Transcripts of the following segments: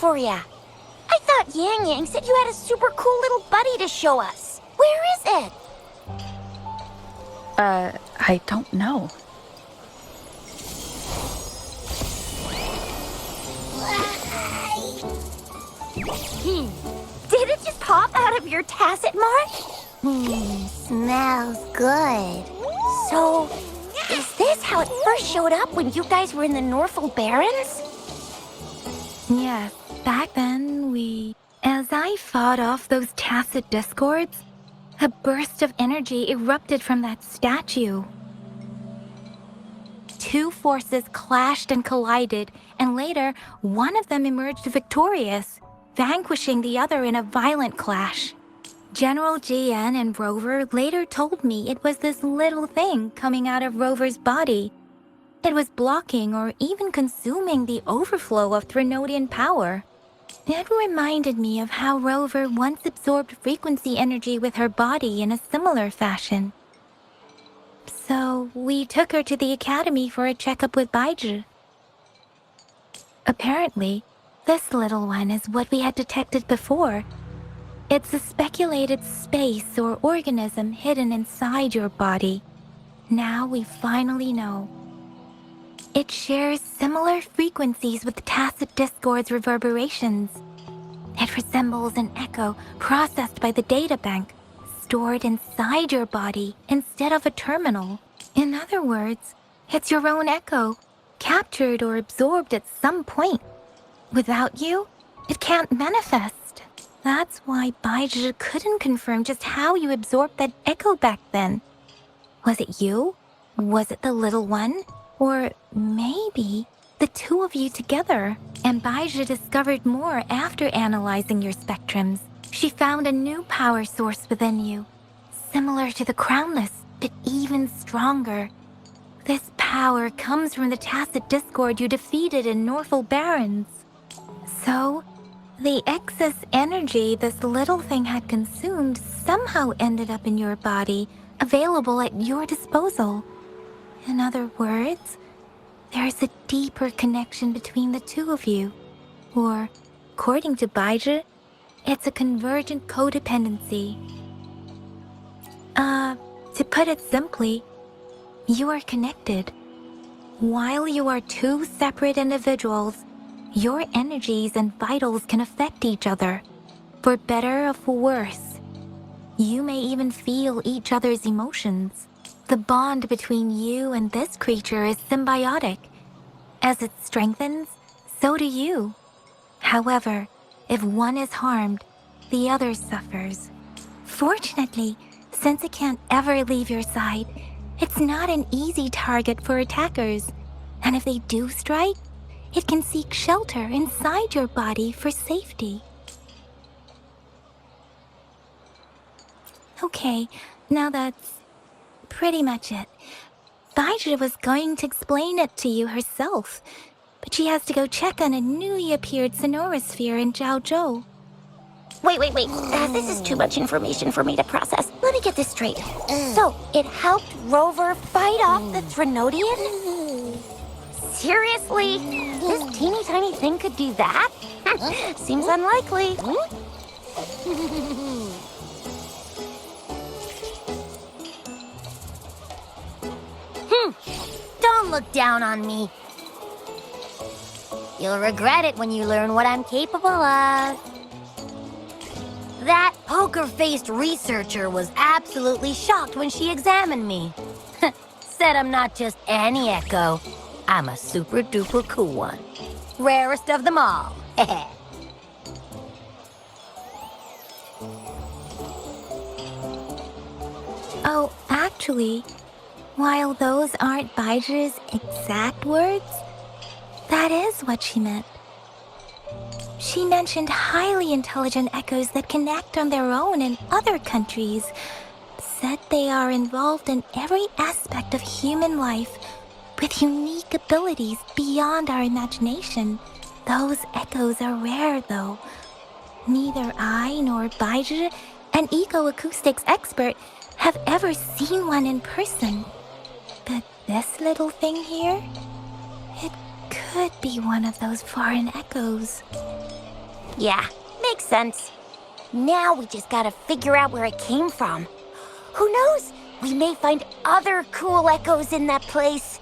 for ya. I thought Yang Yang said you had a super cool little buddy to show us. Where is it? I don't know. Did it just pop out of your tacit mark? Smells good. So, is this how it first showed up when you guys were in the Norfolk Barrens? Yes, back then as I fought off those tacit discords, a burst of energy erupted from that statue. Two forces clashed and collided, and later, one of them emerged victorious, vanquishing the other in a violent clash. General GN and Rover later told me it was this little thing coming out of Rover's body. It was blocking or even consuming the overflow of Threnodian power. It reminded me of how Rover once absorbed frequency energy with her body in a similar fashion. So we took her to the academy for a checkup with Baizhi. Apparently, this little one is what we had detected before. It's a speculated space or organism hidden inside your body. Now we finally know. It shares similar frequencies with tacit discord's reverberations. It resembles an echo processed by the data bank, stored inside your body instead of a terminal. In other words, it's your own echo, captured or absorbed at some point. Without you, it can't manifest. That's why Baizhi couldn't confirm just how you absorbed that echo back then. Was it you? Was it the little one? Or maybe the two of you together? And Baizhi discovered more after analyzing your spectrums. She found a new power source within you, similar to the Crownless, but even stronger. This power comes from the tacit discord you defeated in Norfolk Barrens. So, the excess energy this little thing had consumed somehow ended up in your body, available at your disposal. In other words, there's a deeper connection between the two of you. Or, according to Baizhi, it's a convergent codependency. To put it simply, you are connected. While you are two separate individuals, your energies and vitals can affect each other, for better or for worse. You may even feel each other's emotions. The bond between you and this creature is symbiotic. As it strengthens, so do you. However, if one is harmed, the other suffers. Fortunately, since it can't ever leave your side, it's not an easy target for attackers. And if they do strike, it can seek shelter inside your body for safety. Okay, now that's pretty much it. Baizhi was going to explain it to you herself, but she has to go check on a newly appeared sonorosphere in Zhaozhou. Wait. This is too much information for me to process. Let me get this straight. So, it helped Rover fight off the Threnodian? Seriously? This teeny tiny thing could do that? Seems unlikely. Don't look down on me. You'll regret it when you learn what I'm capable of. That poker-faced researcher was absolutely shocked when she examined me. Said I'm not just any echo. I'm a super-duper cool one. Rarest of them all. Oh, actually, while those aren't Baizhi's exact words, that is what she meant. She mentioned highly intelligent echoes that can act on their own in other countries. Said they are involved in every aspect of human life with unique abilities beyond our imagination. Those echoes are rare, though. Neither I nor Baizhi, an eco-acoustics expert, have ever seen one in person. But this little thing here, it could be one of those foreign echoes. Yeah, makes sense. Now we just gotta figure out where it came from. Who knows? We may find other cool echoes in that place.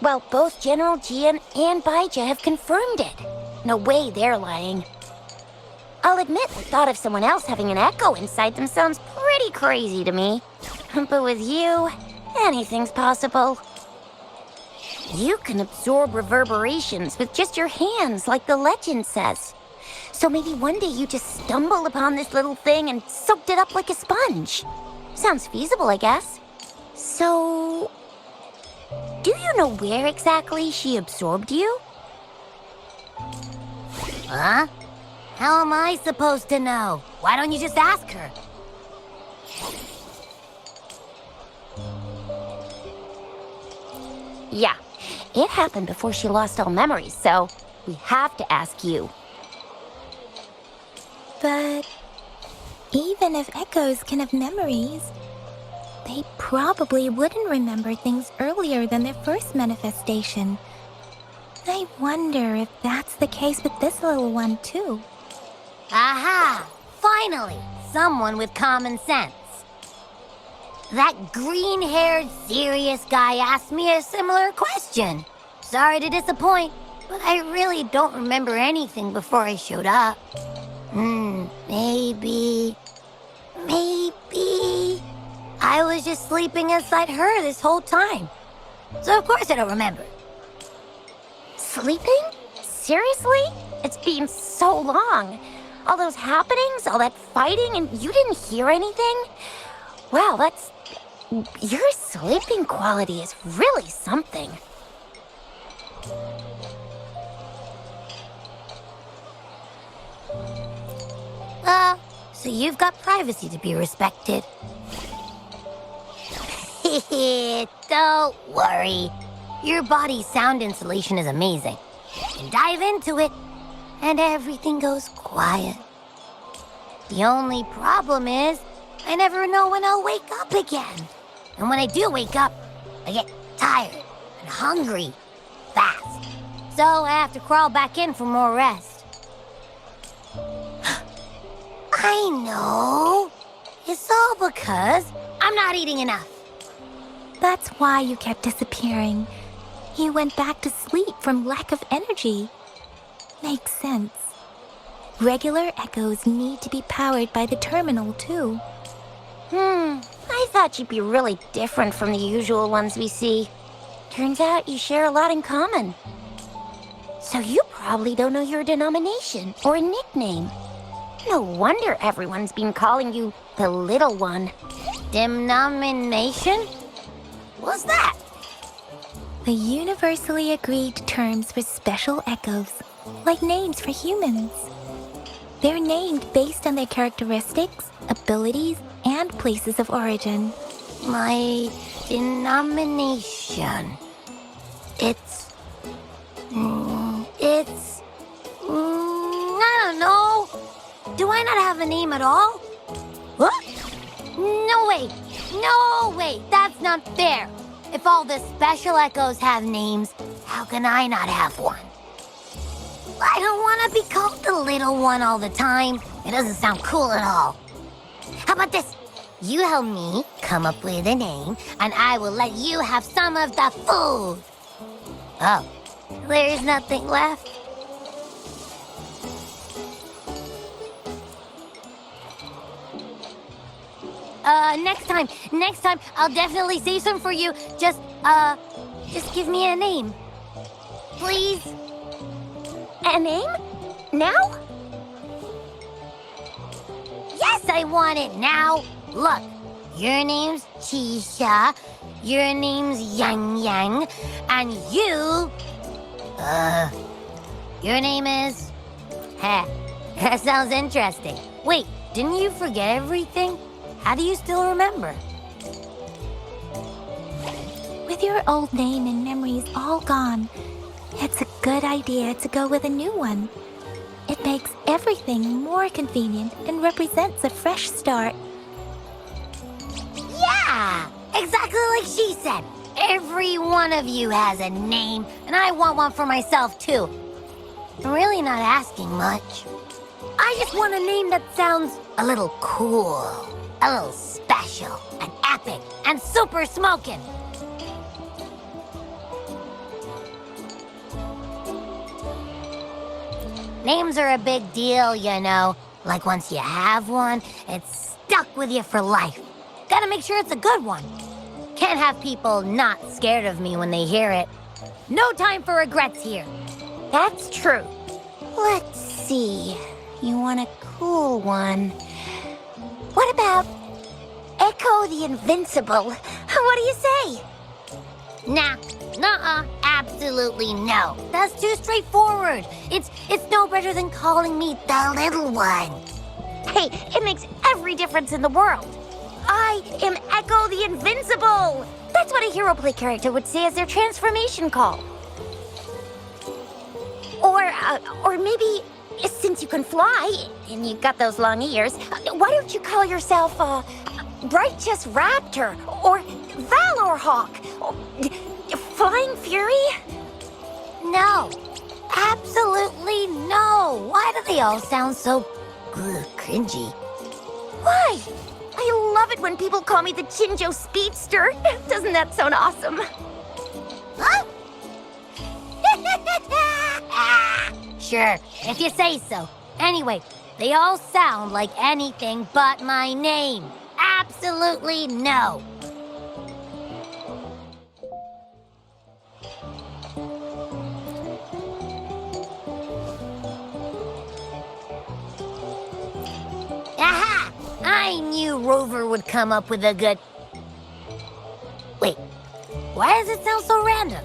Well, both General Gian and Baija have confirmed it. No way they're lying. I'll admit the thought of someone else having an echo inside them sounds pretty crazy to me. But with you, anything's possible. You can absorb reverberations with just your hands, like the legend says. So maybe one day you just stumbled upon this little thing and soaked it up like a sponge. Sounds feasible, I guess. So, do you know where exactly she absorbed you? Huh? How am I supposed to know? Why don't you just ask her? Yeah, it happened before she lost all memories, so we have to ask you. But even if echoes can have memories, they probably wouldn't remember things earlier than their first manifestation. I wonder if that's the case with this little one, too. Aha! Finally! Someone with common sense. That green-haired, serious guy asked me a similar question. Sorry to disappoint, but I really don't remember anything before I showed up. Maybe I was just sleeping inside her this whole time. So of course I don't remember. Sleeping? Seriously? It's been so long. All those happenings, all that fighting, and you didn't hear anything? Wow, your sleeping quality is really something. So you've got privacy to be respected. Don't worry. Your body's sound insulation is amazing. You can dive into it, and everything goes quiet. The only problem is, I never know when I'll wake up again. And when I do wake up, I get tired and hungry fast. So I have to crawl back in for more rest. I know. It's all because I'm not eating enough. That's why you kept disappearing. You went back to sleep from lack of energy. Makes sense. Regular echoes need to be powered by the terminal, too. I thought you'd be really different from the usual ones we see. Turns out you share a lot in common. So you probably don't know your denomination or a nickname. No wonder everyone's been calling you the Little One. Denomination? What's that? The universally agreed terms for special echoes, like names for humans. They're named based on their characteristics, abilities, and places of origin. My denomination. I don't know. Do I not have a name at all? What? No way, that's not fair. If all the special echoes have names, how can I not have one? I don't want to be called the little one all the time. It doesn't sound cool at all. How about this? You help me come up with a name, and I will let you have some of the food. Oh, there's nothing left. Next time, I'll definitely save some for you. Just give me a name. Please? A name? Now? Yes, I want it now. Look, your name's Chisha, your name's Yang Yang, and your name is... Heh, that sounds interesting. Wait, didn't you forget everything? How do you still remember? With your old name and memories all gone, it's a good idea to go with a new one. It makes everything more convenient and represents a fresh start. Yeah, exactly like she said. Every one of you has a name, and and I want one for myself, too. I'm really not asking much. I just want a name that sounds a little cool, a little special, and epic, and super smoking. Names are a big deal, you know. Like once you have one, it's stuck with you for life. Gotta make sure it's a good one. Can't have people not scared of me when they hear it. No time for regrets here. That's true. Let's see. You want a cool one. What about Echo the Invincible? What do you say? Nah, nuh-uh, absolutely no. That's too straightforward. It's no better than calling me the little one. Hey, it makes every difference in the world. I am Echo the Invincible! That's what a hero play character would say as their transformation call. Or maybe, since you can fly, and you've got those long ears, why don't you call yourself, Righteous Raptor, or Valor Hawk, or Flying Fury? No, absolutely no. Why do they all sound so cringy? Why? I love it when people call me the Chinjo Speedster. Doesn't that sound awesome? Huh? Sure, if you say so. Anyway, they all sound like anything but my name. Absolutely no. Aha! I knew Rover would come up with a good... Wait, why does it sound so random?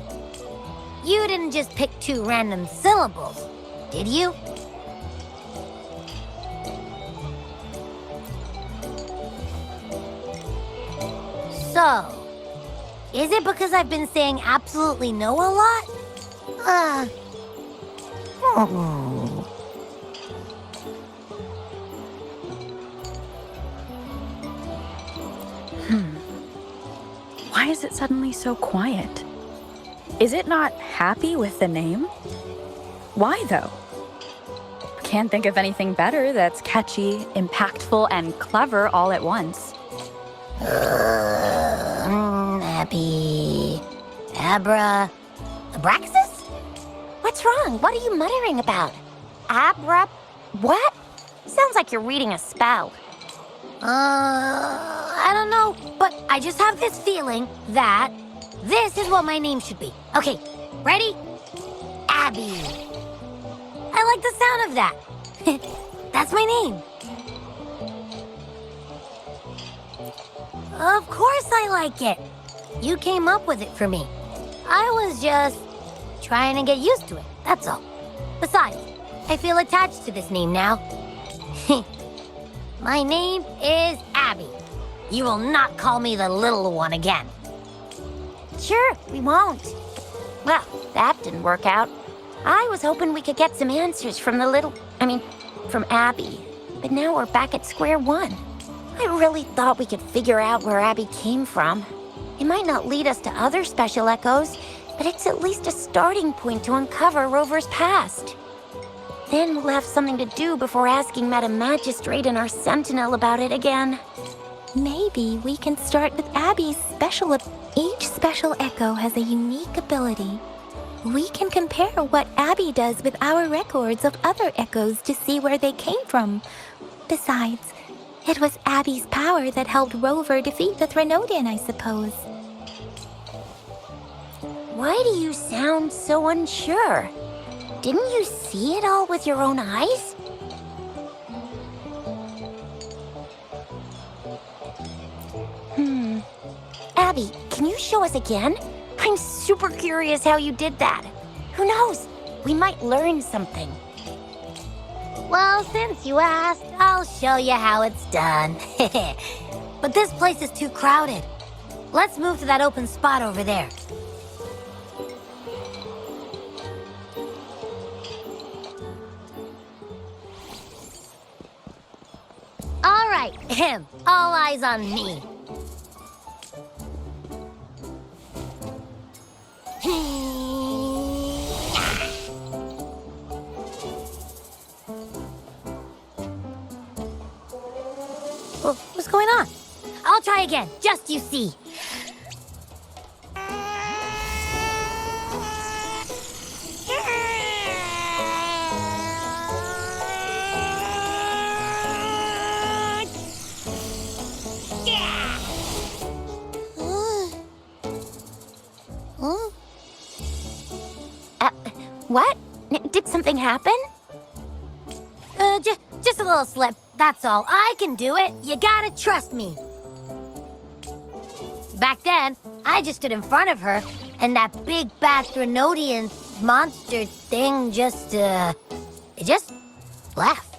You didn't just pick two random syllables, did you? So, is it because I've been saying absolutely no a lot? Why is it suddenly so quiet? Is it not happy with the name? Why, though? Can't think of anything better that's catchy, impactful, and clever all at once. Happy... Abraxas? What's wrong? What are you muttering about? What? Sounds like you're reading a spell. I don't know, but I just have this feeling that this is what my name should be. Okay, ready? Abby. I like the sound of that. That's my name. Of course I like it. You came up with it for me. I was just trying to get used to it, that's all. Besides, I feel attached to this name now. My name is Abby. You will not call me the little one again. Sure, we won't. Well, that didn't work out. I was hoping we could get some answers from from Abby. But now we're back at square one. I really thought we could figure out where Abby came from. It might not lead us to other special echoes, but it's at least a starting point to uncover Rover's past. Then we'll have something to do before asking Madam Magistrate and our Sentinel about it again. Maybe we can start with Abby's special... Each special echo has a unique ability. We can compare what Abby does with our records of other echoes to see where they came from. Besides, it was Abby's power that helped Rover defeat the Threnodian, I suppose. Why do you sound so unsure? Didn't you see it all with your own eyes? Abby, can you show us again? I'm super curious how you did that. Who knows? We might learn something. Well, since you asked, I'll show you how it's done. But this place is too crowded. Let's move to that open spot over there. All right, all eyes on me. What's going on? I'll try again, just you see. What? Did something happen? Just a little slip, that's all. I can do it. You gotta trust me. Back then, I just stood in front of her, and that big bad Threnodian monster thing just left.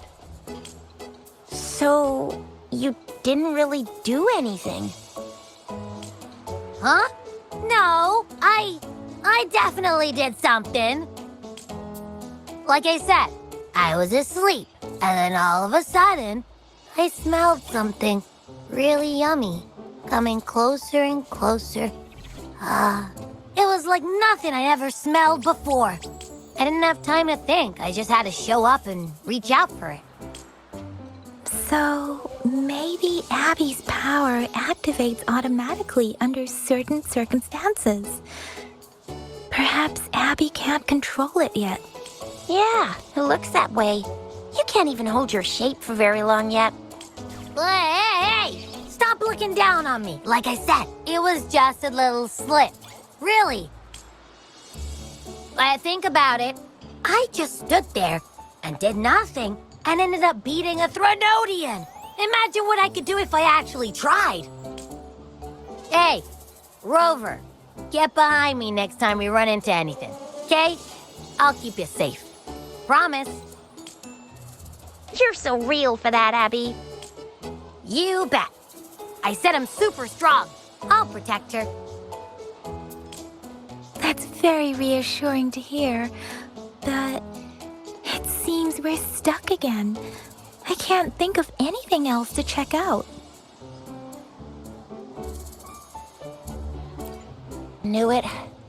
So, you didn't really do anything? Huh? No, I definitely did something. Like I said, I was asleep, and then all of a sudden, I smelled something really yummy, coming closer and closer. It was like nothing I ever smelled before. I didn't have time to think. I just had to show up and reach out for it. So, maybe Abby's power activates automatically under certain circumstances. Perhaps Abby can't control it yet. Yeah, it looks that way. You can't even hold your shape for very long yet. Hey! Stop looking down on me. Like I said, it was just a little slip. Really. I think about it. I just stood there and did nothing and ended up beating a Threnodian. Imagine what I could do if I actually tried. Hey, Rover, get behind me next time we run into anything, okay? I'll keep you safe. Promise. You're so real for that, Abby. You bet. I said I'm super strong. I'll protect her. That's very reassuring to hear, but it seems we're stuck again. I can't think of anything else to check out. Knew it.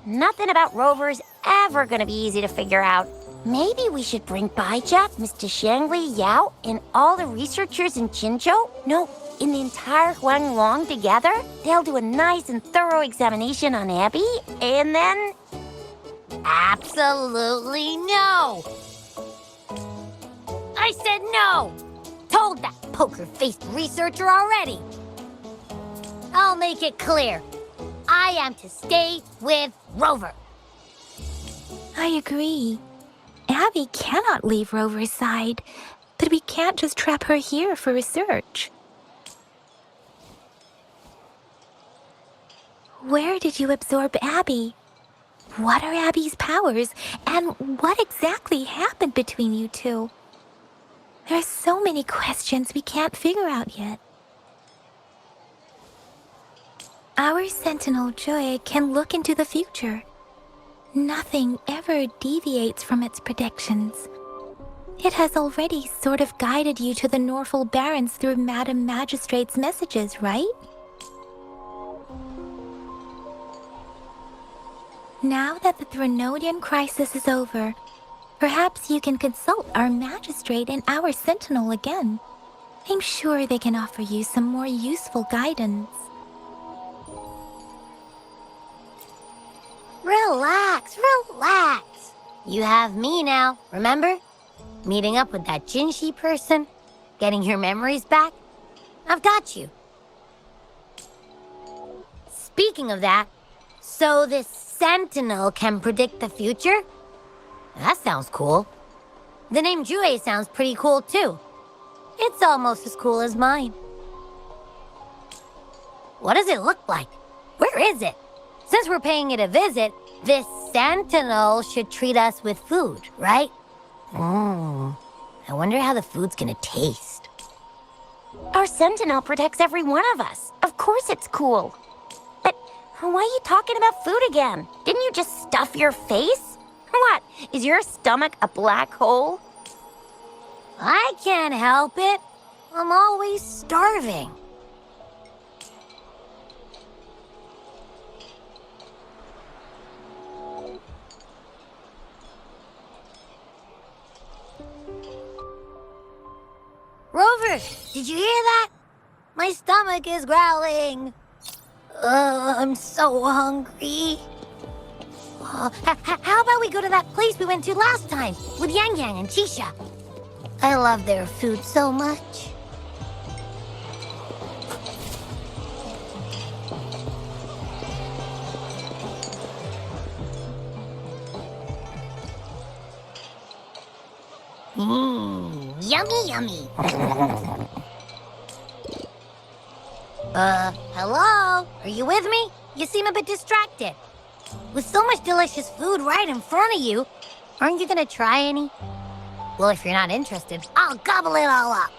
Nothing about Rover's ever gonna be easy to figure out. Maybe we should bring Baija, Mr. Shangli, Yao, and all the researchers in Jinzhou? No, in the entire Huanglong together? They'll do a nice and thorough examination on Abby, and then... Absolutely no! I said no! Told that poker-faced researcher already. I'll make it clear. I am to stay with Rover. I agree. Abby cannot leave Rover's side, but we can't just trap her here for research. Where did you absorb Abby? What are Abby's powers, and what exactly happened between you two? There are so many questions we can't figure out yet. Our Sentinel Joy can look into the future. Nothing ever deviates from its predictions. It has already sort of guided you to the Norfolk Barrens through Madam Magistrate's messages, right? Now that the Threnodian crisis is over, perhaps you can consult our Magistrate and our Sentinel again. I'm sure they can offer you some more useful guidance. Relax, relax. You have me now, remember? Meeting up with that Jinshi person, getting your memories back. I've got you. Speaking of that, so this Sentinel can predict the future? That sounds cool. The name Jue sounds pretty cool too. It's almost as cool as mine. What does it look like? Where is it? Since we're paying it a visit, this Sentinel should treat us with food, right? I wonder how the food's gonna taste. Our Sentinel protects every one of us. Of course it's cool. But why are you talking about food again? Didn't you just stuff your face? What, is your stomach a black hole? I can't help it. I'm always starving. Rover, did you hear that? My stomach is growling. I'm so hungry. How about we go to that place we went to last time with Yang Yang and Chisha? I love their food so much. Yummy, yummy. Hello? Are you with me? You seem a bit distracted. With so much delicious food right in front of you, aren't you gonna try any? Well, if you're not interested, I'll gobble it all up.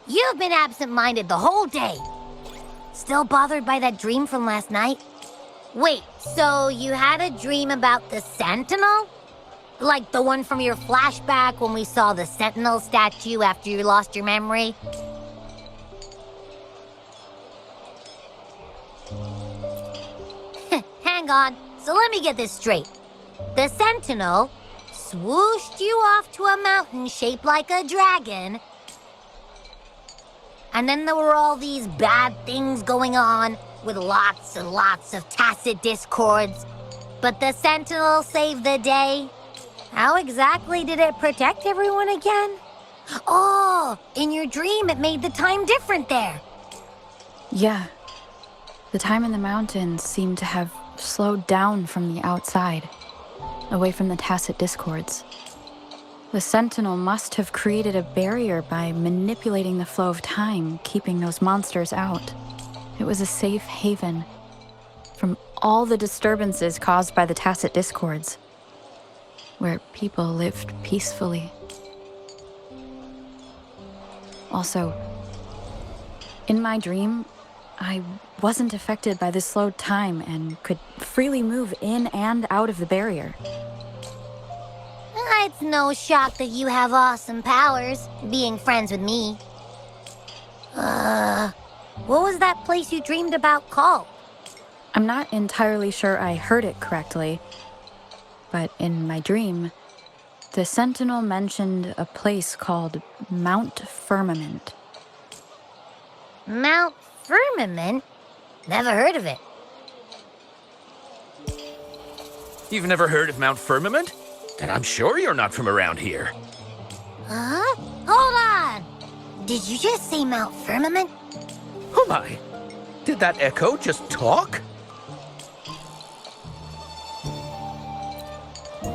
You've been absent-minded the whole day. Still bothered by that dream from last night? Wait, so you had a dream about the Sentinel? Like the one from your flashback when we saw the Sentinel statue after you lost your memory? Hang on, so let me get this straight. The Sentinel swooshed you off to a mountain shaped like a dragon, and then there were all these bad things going on with lots and lots of tacit discords, but the Sentinel saved the day. How exactly did it protect everyone again? Oh, in your dream it made the time different there. Yeah. The time in the mountains seemed to have slowed down from the outside, away from the tacit discords. The Sentinel must have created a barrier by manipulating the flow of time, keeping those monsters out. It was a safe haven from all the disturbances caused by the tacit discords, where people lived peacefully. Also, in my dream, I wasn't affected by the slowed time and could freely move in and out of the barrier. It's no shock that you have awesome powers, being friends with me. What was that place you dreamed about called? I'm not entirely sure I heard it correctly, but in my dream, the Sentinel mentioned a place called Mount Firmament. Mount Firmament? Never heard of it. You've never heard of Mount Firmament? Then I'm sure you're not from around here. Huh? Hold on! Did you just say Mount Firmament? Oh my! Did that echo just talk?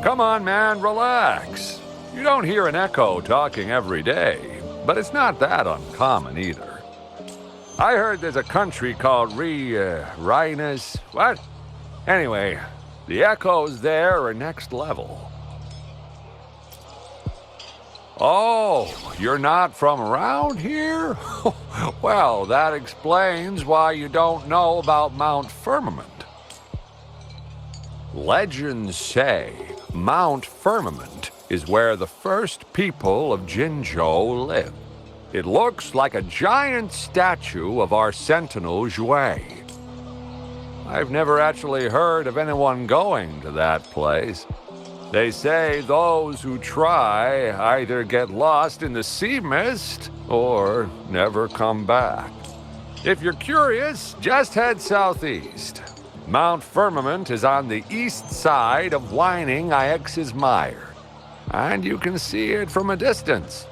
Come on, man, relax. You don't hear an echo talking every day, but it's not that uncommon either. I heard there's a country called Rhinus. What? Anyway, the echoes there are next level. Oh, you're not from around here? Well, that explains why you don't know about Mount Firmament. Legends say Mount Firmament is where the first people of Jinzhou lived. It looks like a giant statue of our Sentinel Jue. I've never actually heard of anyone going to that place. They say those who try either get lost in the sea mist or never come back. If you're curious, just head southeast. Mount Firmament is on the east side of Whining Ix's Mire, and you can see it from a distance.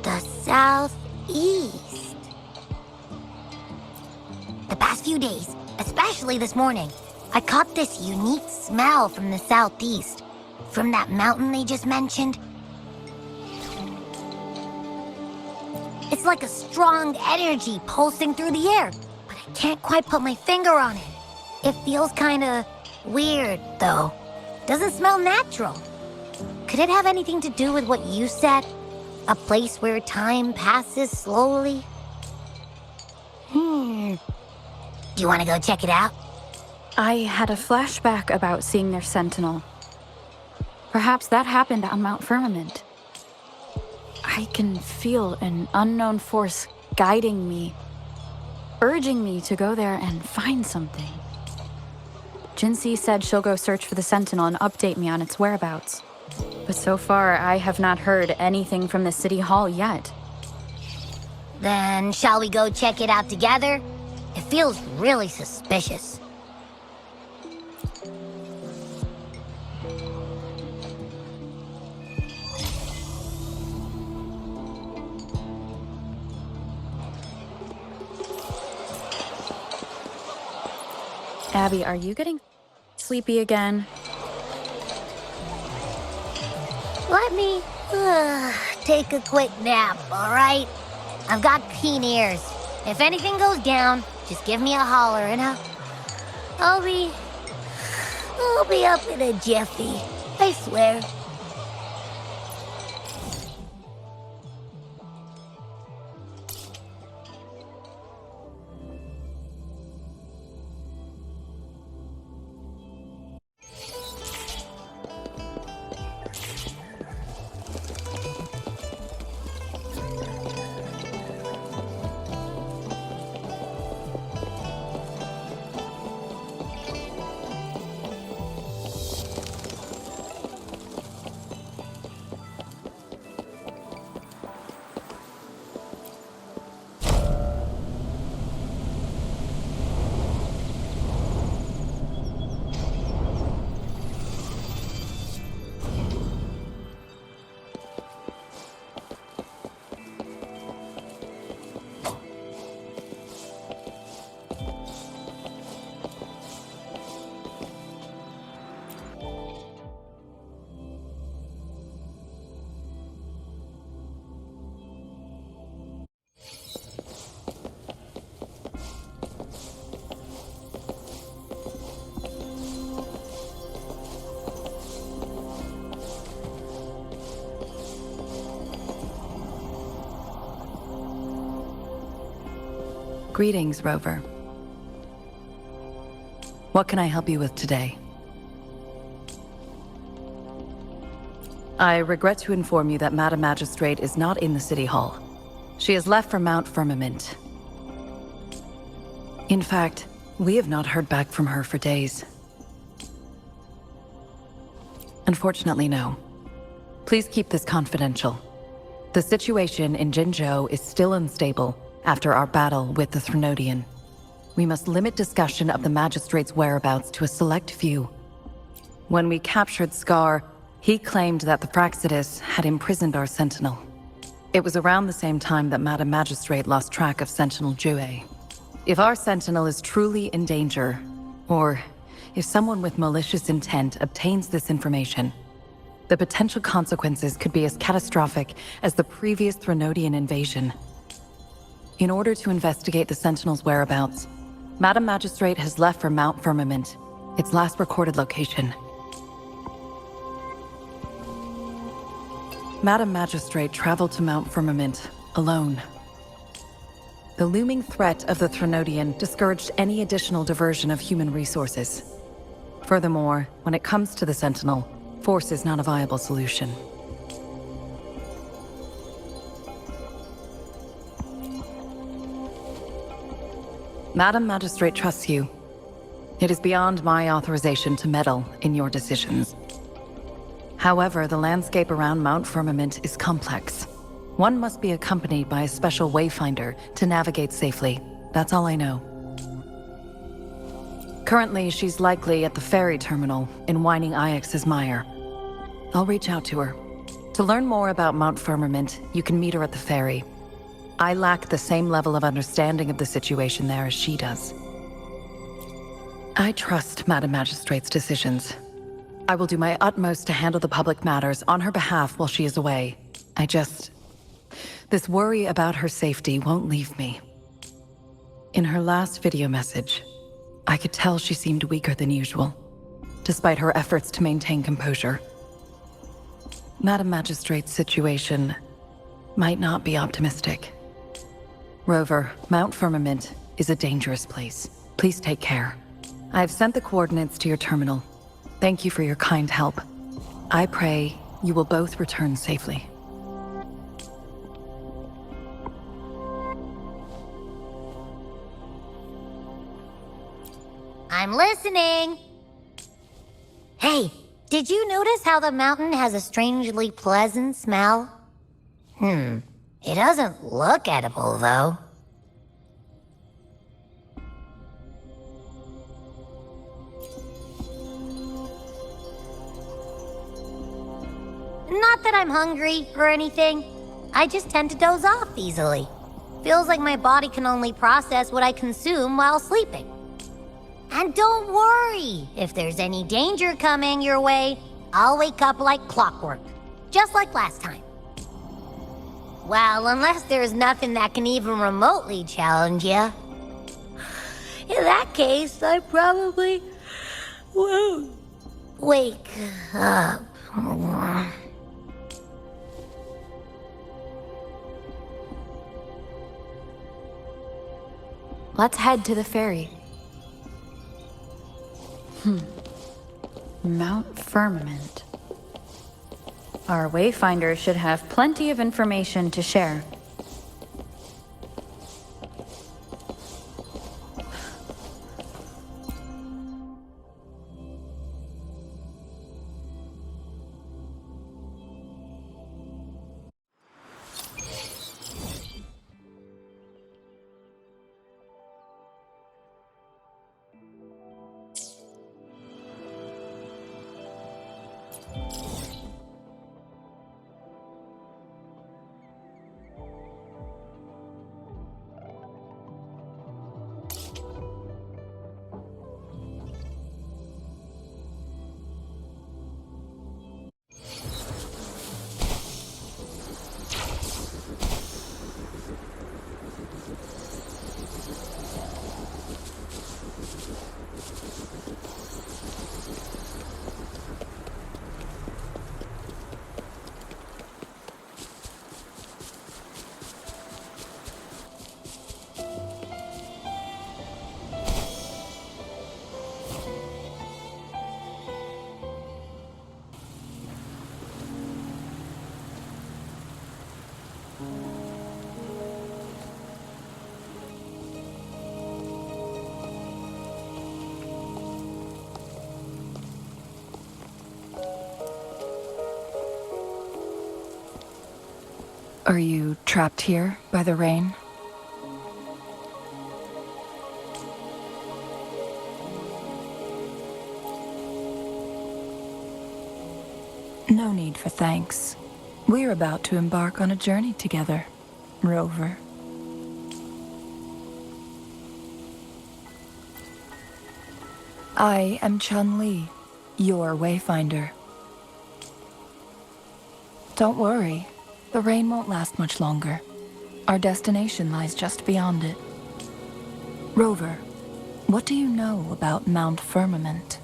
The southeast. The past few days, especially this morning, I caught this unique smell from the southeast, from that mountain they just mentioned. It's like a strong energy pulsing through the air, but I can't quite put my finger on it. It feels kinda weird, though. Doesn't smell natural. Could it have anything to do with what you said? A place where time passes slowly? Do you want to go check it out? I had a flashback about seeing their Sentinel. Perhaps that happened on Mount Firmament. I can feel an unknown force guiding me, urging me to go there and find something. Jinxie said she'll go search for the Sentinel and update me on its whereabouts. But so far, I have not heard anything from the City Hall yet. Then, shall we go check it out together? It feels really suspicious. Abby, are you getting sleepy again? Let me take a quick nap, all right? I've got keen ears. If anything goes down, just give me a holler and I'll be up in a jiffy. I swear. Greetings, Rover. What can I help you with today? I regret to inform you that Madam Magistrate is not in the City Hall. She has left for Mount Firmament. In fact, we have not heard back from her for days. Unfortunately, no. Please keep this confidential. The situation in Jinzhou is still unstable after our battle with the Threnodian. We must limit discussion of the Magistrate's whereabouts to a select few. When we captured Scar, he claimed that the Praxidus had imprisoned our Sentinel. It was around the same time that Madam Magistrate lost track of Sentinel Jue. If our Sentinel is truly in danger, or if someone with malicious intent obtains this information, the potential consequences could be as catastrophic as the previous Threnodian invasion. In order to investigate the Sentinel's whereabouts, Madam Magistrate has left for Mount Firmament, its last recorded location. Madam Magistrate traveled to Mount Firmament alone. The looming threat of the Threnodian discouraged any additional diversion of human resources. Furthermore, when it comes to the Sentinel, force is not a viable solution. Madam Magistrate trusts you. It is beyond my authorization to meddle in your decisions. However, the landscape around Mount Firmament is complex. One must be accompanied by a special wayfinder to navigate safely. That's all I know. Currently, she's likely at the ferry terminal in Whining Ix's Mire. I'll reach out to her. To learn more about Mount Firmament, you can meet her at the ferry. I lack the same level of understanding of the situation there as she does. I trust Madam Magistrate's decisions. I will do my utmost to handle the public matters on her behalf while she is away. This worry about her safety won't leave me. In her last video message, I could tell she seemed weaker than usual, despite her efforts to maintain composure. Madam Magistrate's situation might not be optimistic. Rover, Mount Firmament is a dangerous place. Please take care. I have sent the coordinates to your terminal. Thank you for your kind help. I pray you will both return safely. I'm listening. Hey, Did you notice how the mountain has a strangely pleasant smell? It doesn't look edible, though. Not that I'm hungry or anything. I just tend to doze off easily. Feels like my body can only process what I consume while sleeping. And don't worry, if there's any danger coming your way, I'll wake up like clockwork, just like last time. Well, unless there's nothing that can even remotely challenge you. In that case, I probably won't wake up. Let's head to the ferry. Mount Firmament. Our Wayfinder should have plenty of information to share. Are you trapped here by the rain? No need for thanks. We're about to embark on a journey together, Rover. I am Chun-Li, your Wayfinder. Don't worry. The rain won't last much longer. Our destination lies just beyond it. Rover, what do you know about Mount Firmament?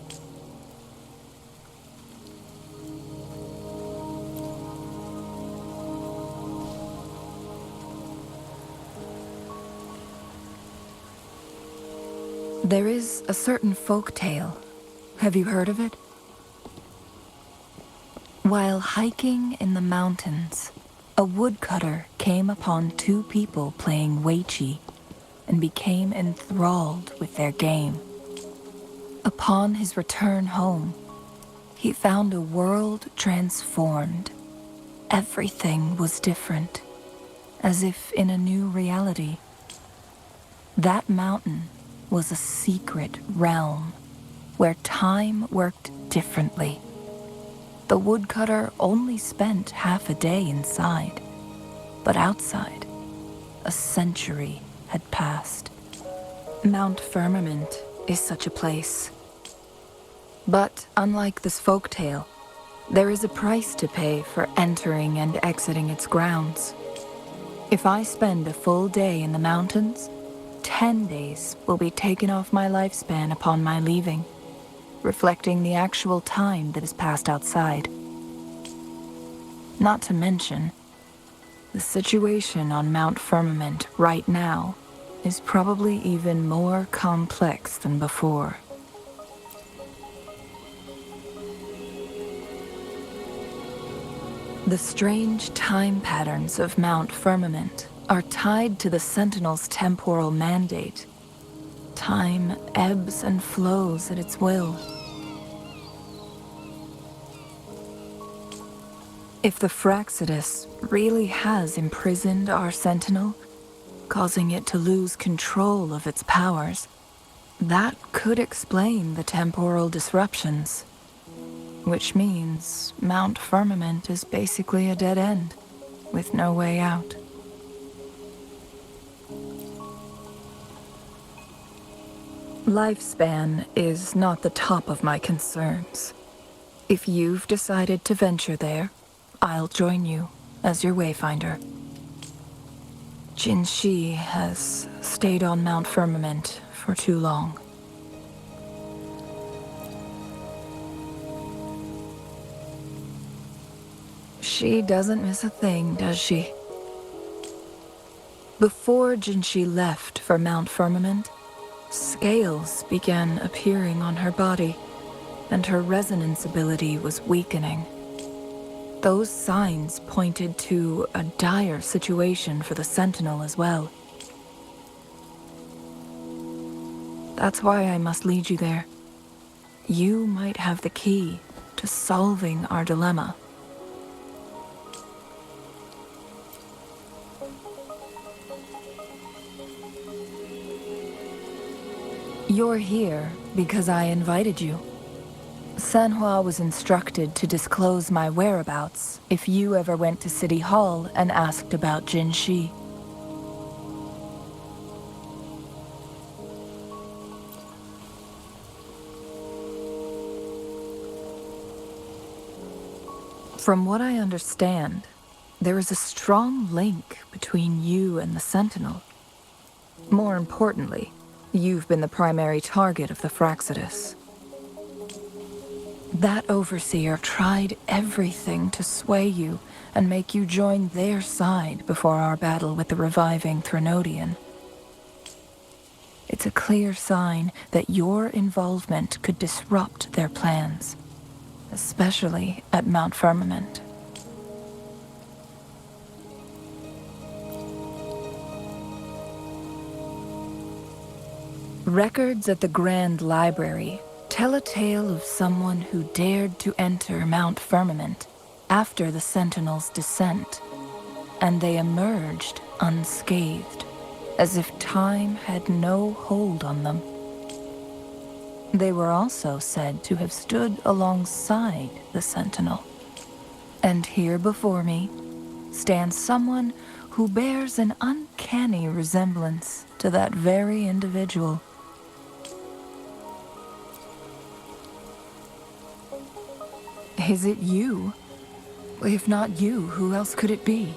There is a certain folk tale. Have you heard of it? While hiking in the mountains, a woodcutter came upon two people playing Weiqi and became enthralled with their game. Upon his return home, he found a world transformed. Everything was different, as if in a new reality. That mountain was a secret realm where time worked differently. The woodcutter only spent half a day inside, but outside, a century had passed. Mount Firmament is such a place. But unlike this folktale, there is a price to pay for entering and exiting its grounds. If I spend a full day in the mountains, 10 days will be taken off my lifespan upon my leaving, reflecting the actual time that has passed outside. Not to mention, the situation on Mount Firmament right now is probably even more complex than before. The strange time patterns of Mount Firmament are tied to the Sentinel's temporal mandate. Time ebbs and flows at its will. If the Fraxidus really has imprisoned our Sentinel, causing it to lose control of its powers, that could explain the temporal disruptions. Which means Mount Firmament is basically a dead end, with no way out. Lifespan is not the top of my concerns. If you've decided to venture there, I'll join you as your wayfinder. Jin Shi has stayed on Mount Firmament for too long. She doesn't miss a thing, does she? Before Jin Shi left for Mount Firmament, scales began appearing on her body, and her resonance ability was weakening. Those signs pointed to a dire situation for the Sentinel as well. That's why I must lead you there. You might have the key to solving our dilemma. You're here because I invited you. Sanhua was instructed to disclose my whereabouts if you ever went to City Hall and asked about Jin Shi. From what I understand, there is a strong link between you and the Sentinel. More importantly, you've been the primary target of the Fraxidus. That overseer tried everything to sway you and make you join their side before our battle with the reviving Threnodian. It's a clear sign that your involvement could disrupt their plans, especially at Mount Firmament. Records at the Grand Library tell a tale of someone who dared to enter Mount Firmament after the Sentinel's descent, and they emerged unscathed, as if time had no hold on them. They were also said to have stood alongside the Sentinel. And here before me stands someone who bears an uncanny resemblance to that very individual. Is it you? If not you, who else could it be?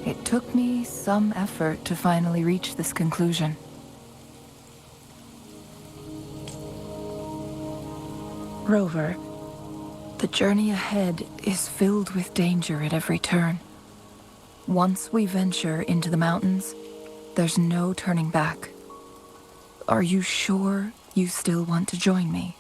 It took me some effort to finally reach this conclusion. Rover, the journey ahead is filled with danger at every turn. Once we venture into the mountains, there's no turning back. Are you sure you still want to join me?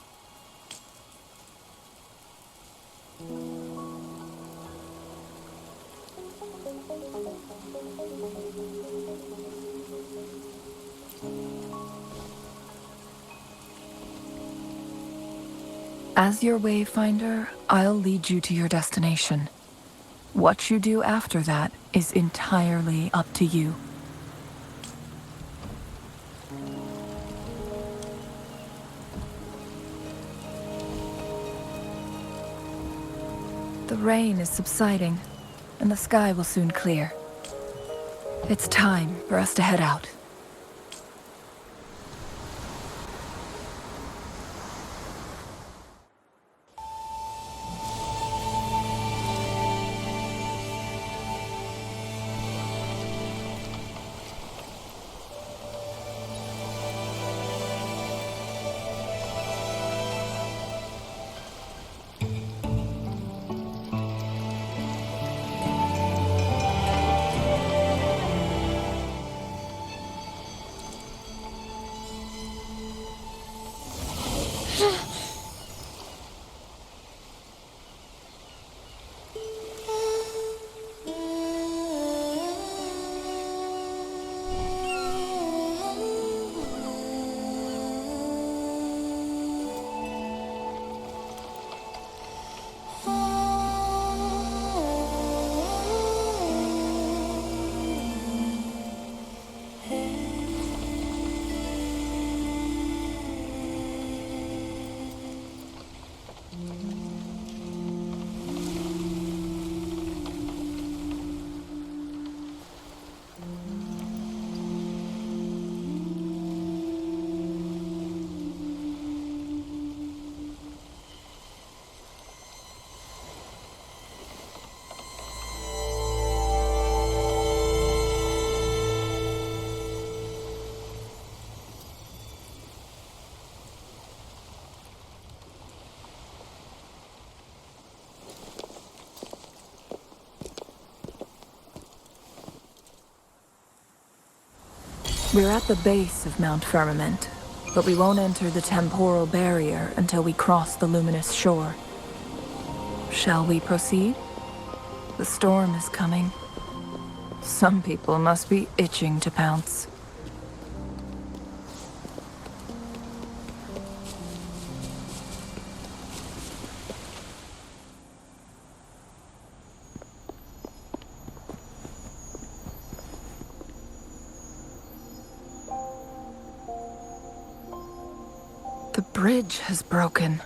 As your wayfinder, I'll lead you to your destination. What you do after that is entirely up to you. The rain is subsiding, and the sky will soon clear. It's time for us to head out. We're at the base of Mount Firmament, but we won't enter the temporal barrier until we cross the luminous shore. Shall we proceed? The storm is coming. Some people must be itching to pounce. The bridge has broken.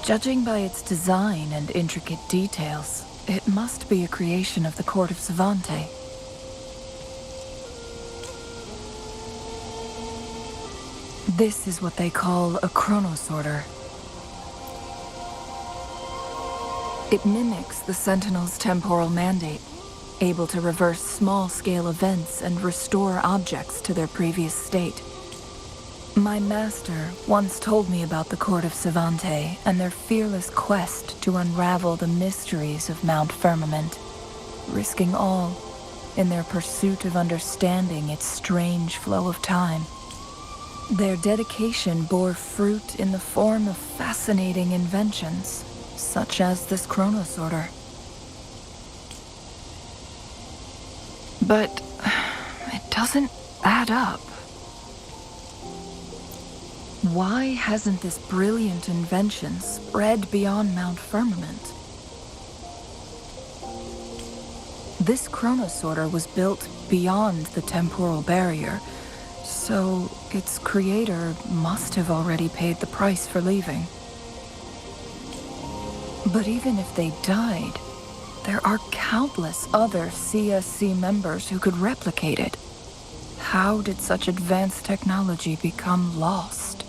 Judging by its design and intricate details, it must be a creation of the court of Savante. This is what they call a chronosorter. It mimics the Sentinel's temporal mandate, able to reverse small-scale events and restore objects to their previous state. My master once told me about the Court of Savante and their fearless quest to unravel the mysteries of Mount Firmament, risking all in their pursuit of understanding its strange flow of time. Their dedication bore fruit in the form of fascinating inventions, such as this chronosorter. But it doesn't add up. Why hasn't this brilliant invention spread beyond Mount Firmament? This chronosorter was built beyond the temporal barrier, so its creator must have already paid the price for leaving. But even if they died, there are countless other CSC members who could replicate it. How did such advanced technology become lost?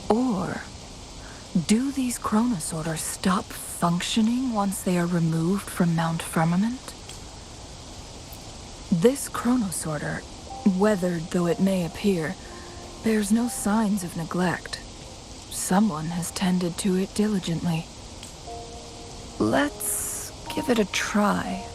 Or do these chronosorters stop functioning once they are removed from Mount Firmament? This chronosorter, weathered though it may appear, bears no signs of neglect. Someone has tended to it diligently. Let's give it a try.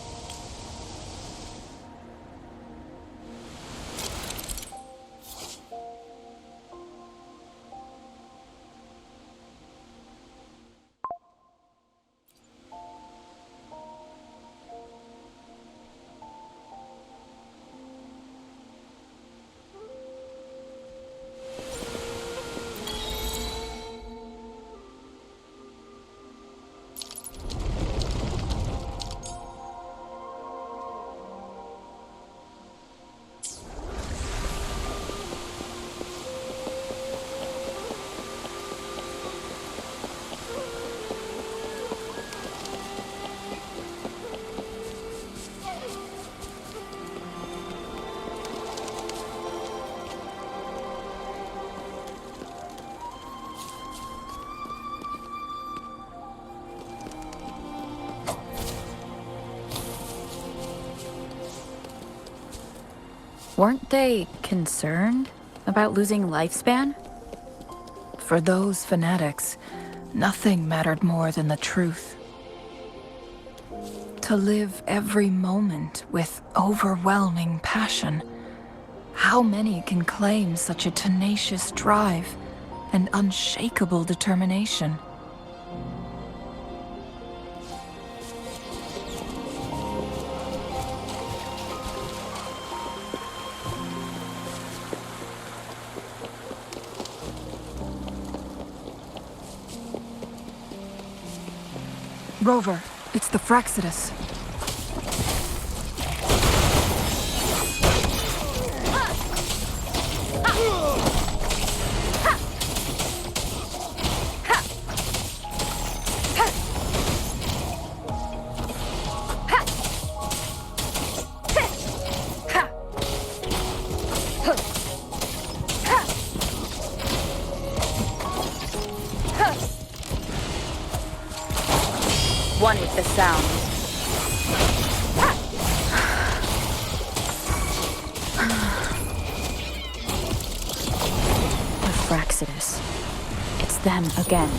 Weren't they concerned about losing lifespan? For those fanatics, nothing mattered more than the truth. To live every moment with overwhelming passion. How many can claim such a tenacious drive and unshakable determination? Rover, it's the Fraxidus. One with the sound. The Fraxidus. It's them again.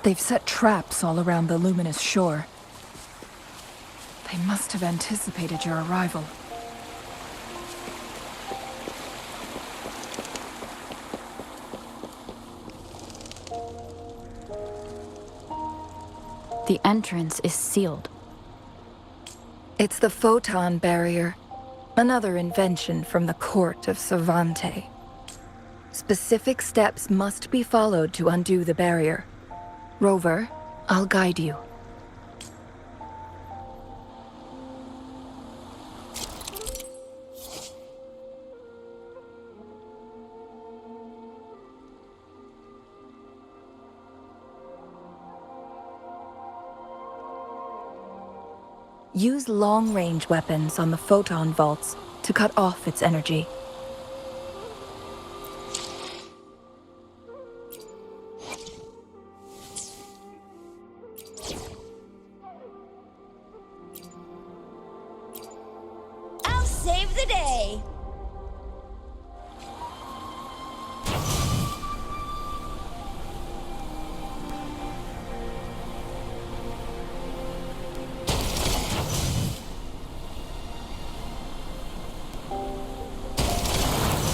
They've set traps all around the luminous shore. They must have anticipated your arrival. The entrance is sealed. It's the photon barrier, another invention from the court of Savante. Specific steps must be followed to undo the barrier. Rover, I'll guide you. Use long-range weapons on the photon vaults to cut off its energy. I'll save the day.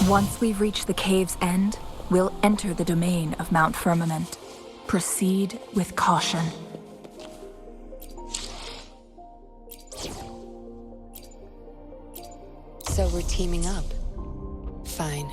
Once we've reached the cave's end, we'll enter the domain of Mount Firmament. Proceed with caution. So we're teaming up. Fine.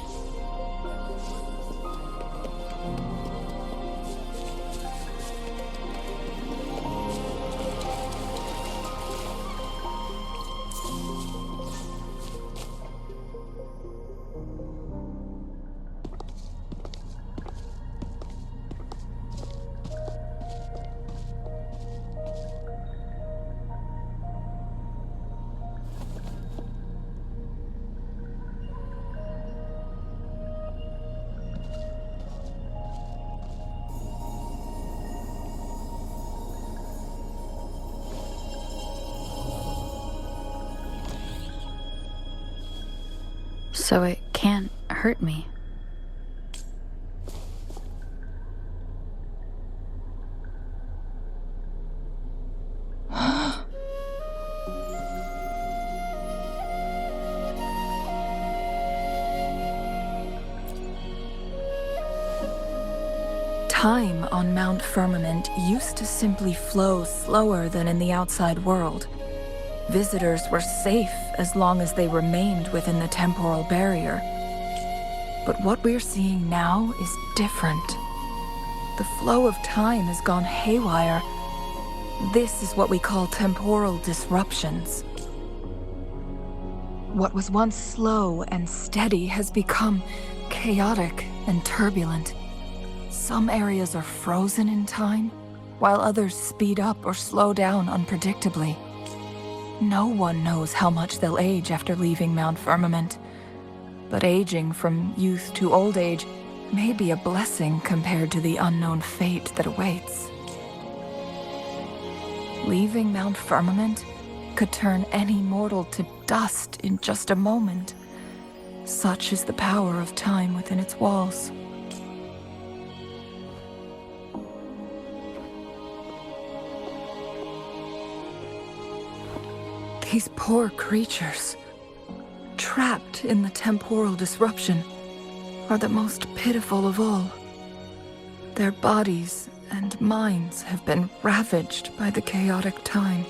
So it can't hurt me. Time on Mount Firmament used to simply flow slower than in the outside world. Visitors were safe as long as they remained within the temporal barrier. But what we're seeing now is different. The flow of time has gone haywire. This is what we call temporal disruptions. What was once slow and steady has become chaotic and turbulent. Some areas are frozen in time, while others speed up or slow down unpredictably. No one knows how much they'll age after leaving Mount Firmament, but aging from youth to old age may be a blessing compared to the unknown fate that awaits. Leaving Mount Firmament could turn any mortal to dust in just a moment. Such is the power of time within its walls. These poor creatures, trapped in the temporal disruption, are the most pitiful of all. Their bodies and minds have been ravaged by the chaotic time,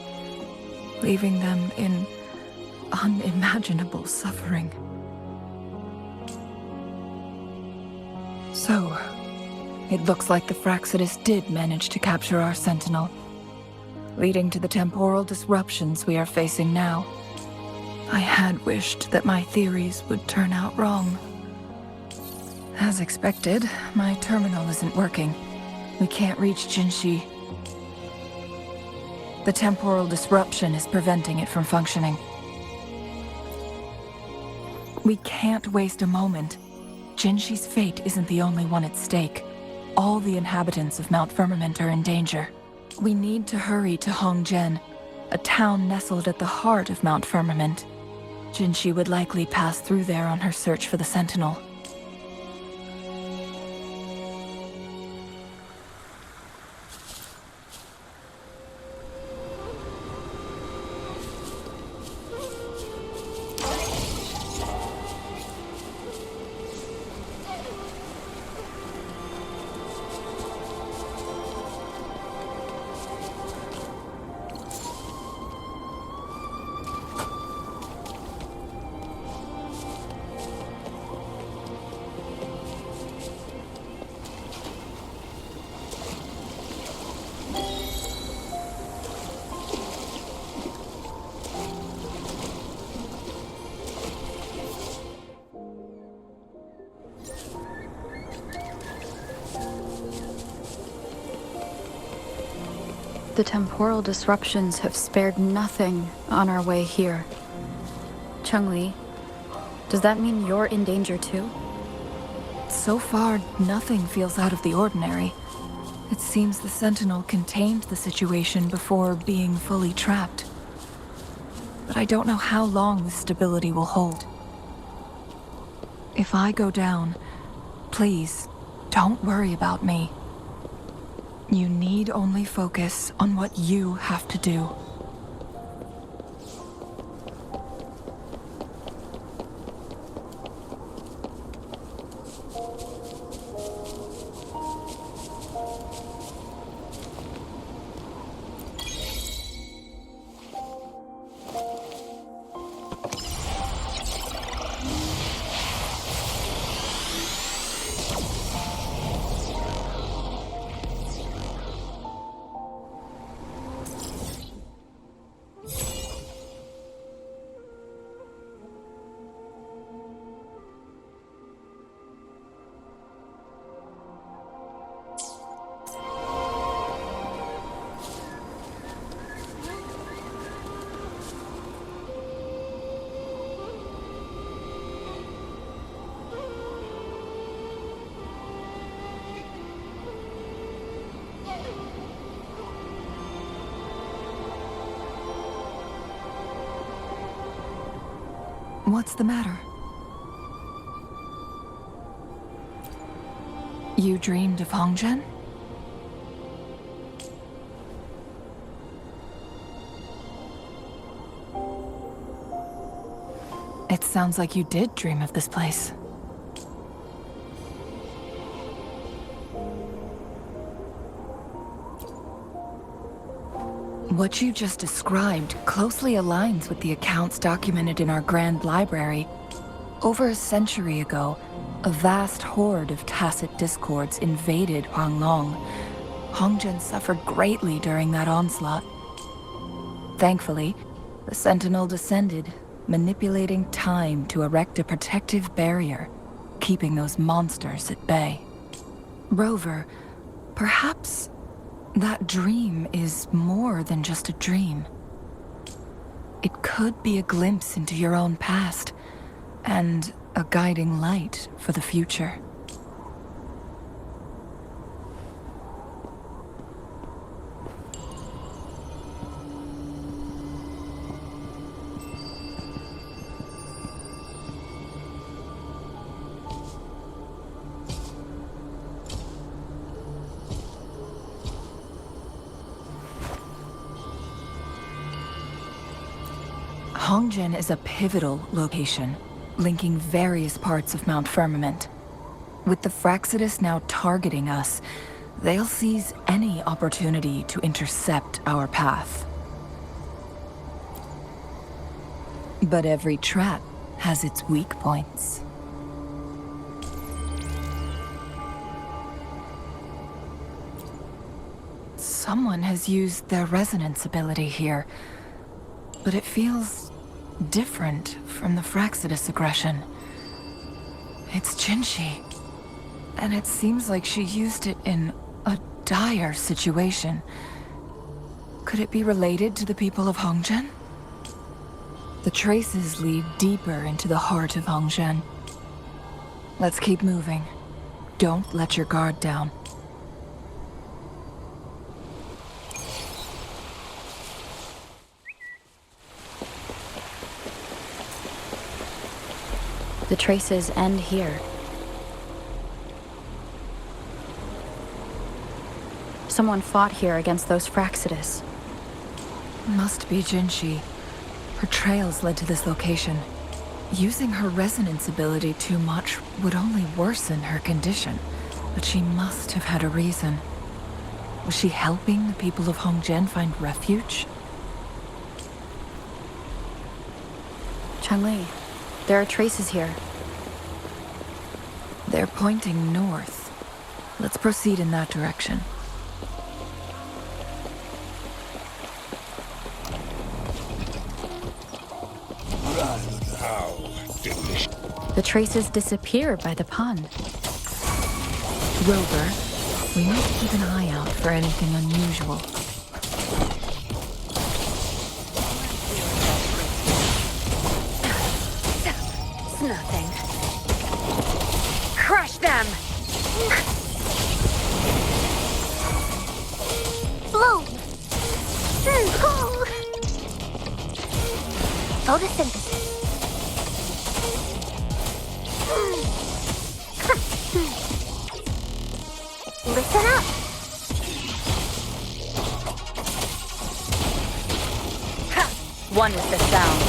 leaving them in unimaginable suffering. So, it looks like the Fraxidus did manage to capture our sentinel, leading to the temporal disruptions we are facing now. I had wished that my theories would turn out wrong. As expected, my terminal isn't working. We can't reach Jinshi. The temporal disruption is preventing it from functioning. We can't waste a moment. Jinshi's fate isn't the only one at stake. All the inhabitants of Mount Firmament are in danger. We need to hurry to Hongjian. a town nestled at the heart of Mount Firmament. Jinshi would likely pass through there on her search for the Sentinel. The temporal disruptions have spared nothing on our way here. Chungli, does that mean you're in danger too? So far, nothing feels out of the ordinary. It seems the Sentinel contained the situation before being fully trapped. But I don't know how long this stability will hold. If I go down, please, don't worry about me. You need only focus on what you have to do. What's the matter? You dreamed of Hongzhen? It sounds like you did dream of this place. What you just described closely aligns with the accounts documented in our Grand Library. Over a century ago, a vast horde of tacit discords invaded Huanglong. Hongzhen suffered greatly during that onslaught. Thankfully, the Sentinel descended, manipulating time to erect a protective barrier, keeping those monsters at bay. Rover, perhaps that dream is more than just a dream. It could be a glimpse into your own past, and a guiding light for the future. Hongzhen is a pivotal location, linking various parts of Mount Firmament. With the Fraxidus now targeting us, they'll seize any opportunity to intercept our path. But every trap has its weak points. Someone has used their resonance ability here, but it feels different from the Fraxidus aggression. It's Jinshi, and it seems like she used it in a dire situation. Could it be related to the people of Hongzhen? The traces lead deeper into the heart of Hongzhen. Let's keep moving. Don't let your guard down. The traces end here. Someone fought here against those Fraxidus. Must be Jinshi. Her trails led to this location. Using her resonance ability too much would only worsen her condition, but she must have had a reason. Was she helping the people of Hongzhen find refuge? Changli, there are traces here. They're pointing north. Let's proceed in that direction. The traces disappear by the pond. Rover, we need to keep an eye out for anything unusual. It's nothing. Crush them! Bloom! Photosynthesis. Listen up! One with the sound.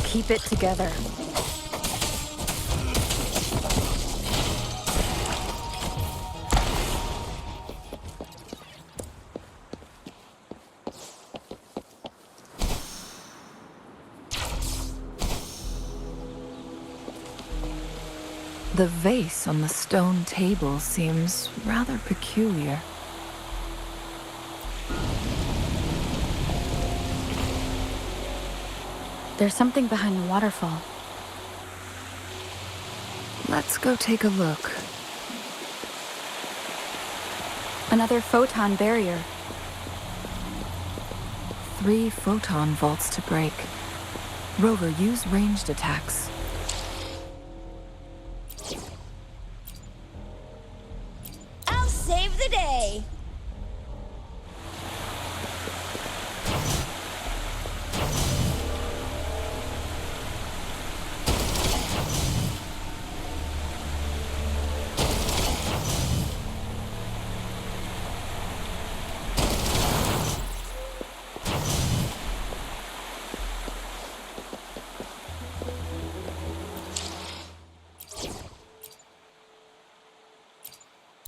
Keep it together. The vase on the stone table seems rather peculiar. There's something behind the waterfall. Let's go take a look. Another photon barrier. 3 photon vaults to break. Rover, use ranged attacks. I'll save the day!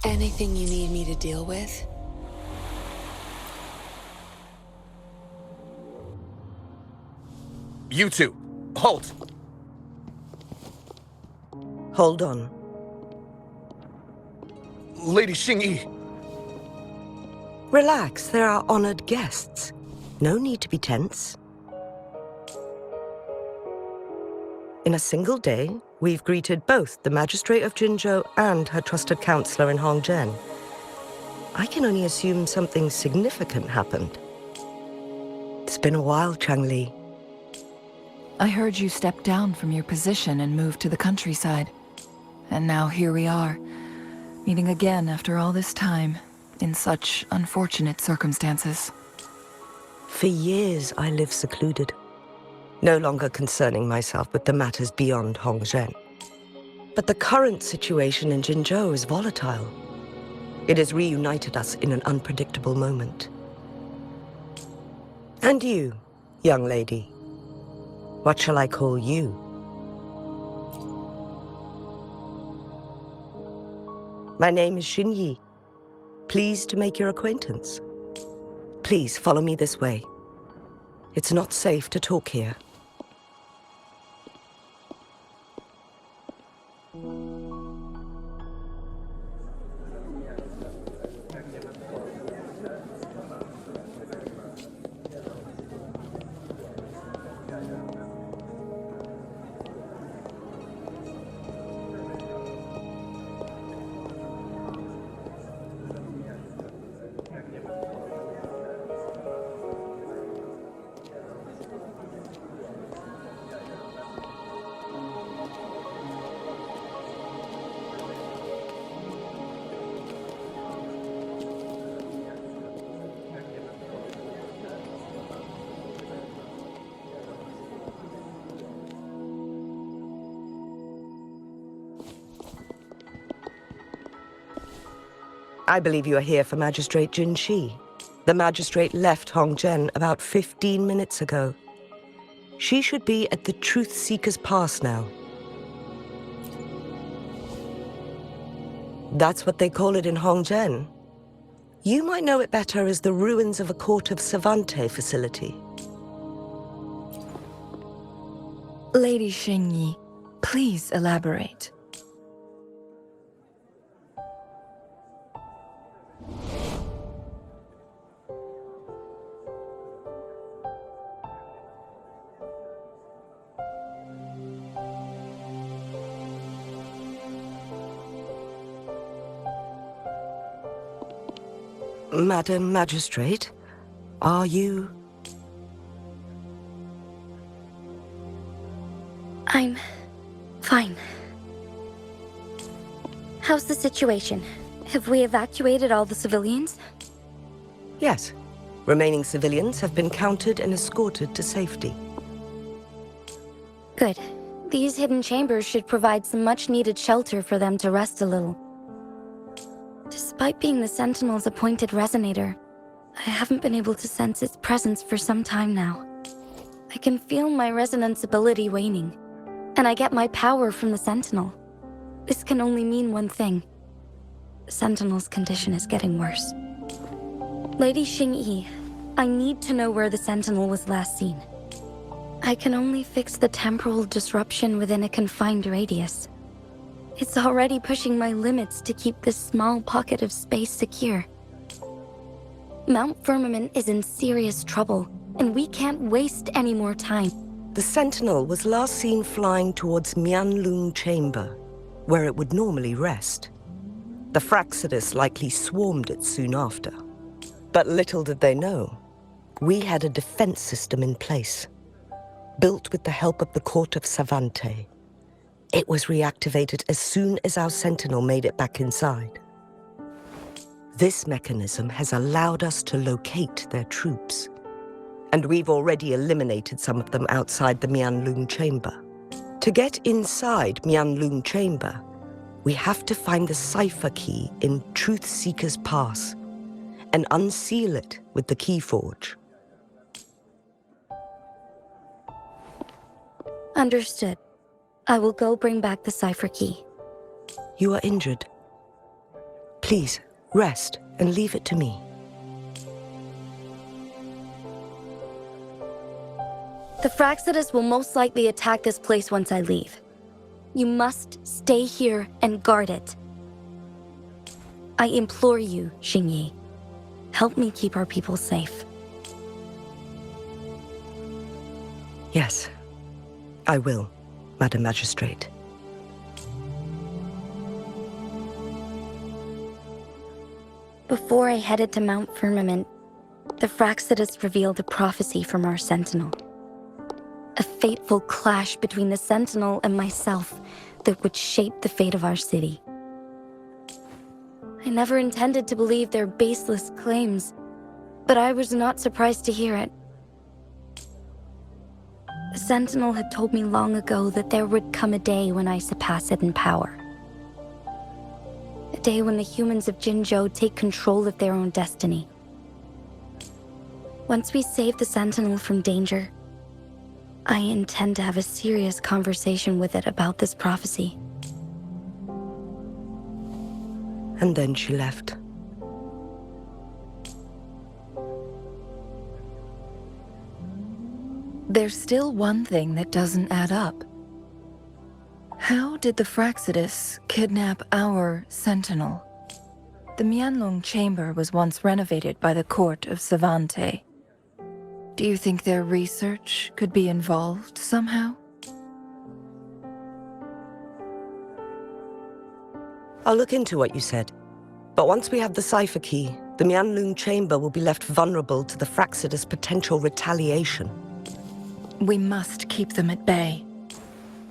Anything you need me to deal with? You two, halt! Hold on. Lady Xingyi, Relax, there are honored guests. No need to be tense. In a single day, we've greeted both the Magistrate of Jinzhou and her trusted counselor in Hongzhen. I can only assume something significant happened. It's been a while, Changli. I heard you step down from your position and move to the countryside. And now here we are, meeting again after all this time, in such unfortunate circumstances. For years, I lived secluded, no longer concerning myself with the matters beyond Hongzhen. But the current situation in Jinzhou is volatile. It has reunited us in an unpredictable moment. And you, young lady, what shall I call you? My name is Xinyi. Pleased to make your acquaintance. Please follow me this way. It's not safe to talk here. I believe you are here for Magistrate Jin Shi. The magistrate left Hongzhen about 15 minutes ago. She should be at the Truth Seeker's Pass now. That's what they call it in Hongzhen. You might know it better as the ruins of a Court of Savante facility. Lady Xingyi, please elaborate. Madam Magistrate, are you... I'm fine. How's the situation? Have we evacuated all the civilians? Yes. Remaining civilians have been counted and escorted to safety. Good. These hidden chambers should provide some much-needed shelter for them to rest a little. Despite being the Sentinel's appointed resonator, I haven't been able to sense its presence for some time now. I can feel my resonance ability waning, and I get my power from the Sentinel. This can only mean one thing. The Sentinel's condition is getting worse. Lady Xingyi, I need to know where the Sentinel was last seen. I can only fix the temporal disruption within a confined radius. It's already pushing my limits to keep this small pocket of space secure. Mount Firmament is in serious trouble, and we can't waste any more time. The Sentinel was last seen flying towards Mianlung Chamber, where it would normally rest. The Fraxidus likely swarmed it soon after. But little did they know, we had a defense system in place, built with the help of the Court of Savante. It was reactivated as soon as our Sentinel made it back inside. This mechanism has allowed us to locate their troops, and we've already eliminated some of them outside the Mianlung Chamber. To get inside Mianlung Chamber, we have to find the cipher key in Truth Seeker's Pass and unseal it with the Keyforge. Understood. I will go bring back the cipher key. You are injured. Please, rest and leave it to me. The Fraxidus will most likely attack this place once I leave. You must stay here and guard it. I implore you, Xingyi. Help me keep our people safe. Yes, I will, Madam Magistrate. Before I headed to Mount Firmament, the Fraxidus revealed a prophecy from our Sentinel. A fateful clash between the Sentinel and myself that would shape the fate of our city. I never intended to believe their baseless claims, but I was not surprised to hear it. The Sentinel had told me long ago that there would come a day when I surpass it in power. A day when the humans of Jinzhou take control of their own destiny. Once we save the Sentinel from danger, I intend to have a serious conversation with it about this prophecy. And then she left. There's still one thing that doesn't add up. How did the Fraxidus kidnap our Sentinel? The Mianlong Chamber was once renovated by the Court of Savante. Do you think their research could be involved somehow? I'll look into what you said. But once we have the cipher key, the Mianlung Chamber will be left vulnerable to the Fraxidus' potential retaliation. We must keep them at bay.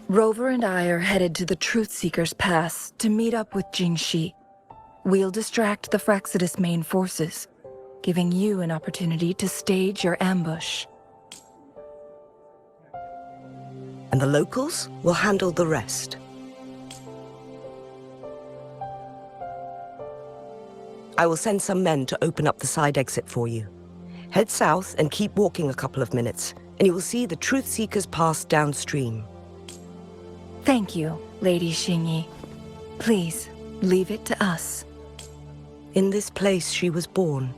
Rover and I are headed to the Truth Seeker's Pass to meet up with Jin Shi. We'll distract the Fraxidus' main forces, giving you an opportunity to stage your ambush. And the locals will handle the rest. I will send some men to open up the side exit for you. Head south and keep walking a couple of minutes, and you will see the Truth Seekers pass downstream. Thank you, Lady Xingyi. Please, leave it to us. In this place she was born,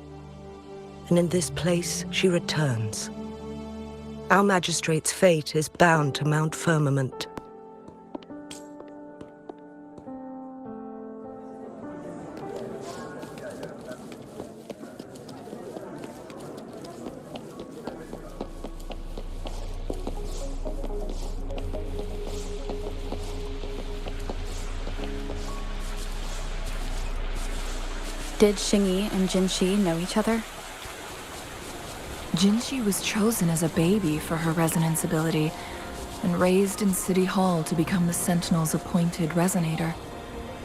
and in this place she returns. Our magistrate's fate is bound to Mount Firmament. Did Xingyi and Jinxi know each other? Jinxi was chosen as a baby for her resonance ability and raised in City Hall to become the Sentinel's appointed resonator.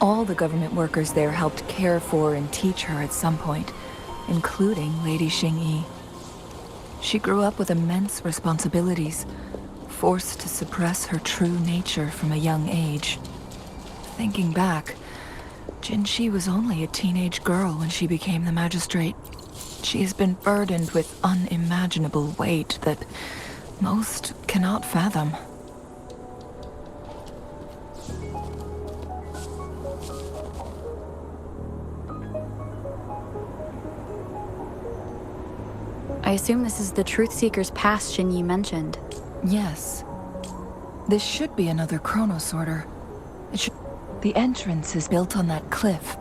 All the government workers there helped care for and teach her at some point, including Lady Xingyi. She grew up with immense responsibilities, forced to suppress her true nature from a young age. Thinking back, Jinxi was only a teenage girl when she became the magistrate. She has been burdened with unimaginable weight that most cannot fathom. I assume this is the Truth Seeker's Pass Xingyi mentioned. Yes. This should be another chronosorter. The entrance is built on that cliff,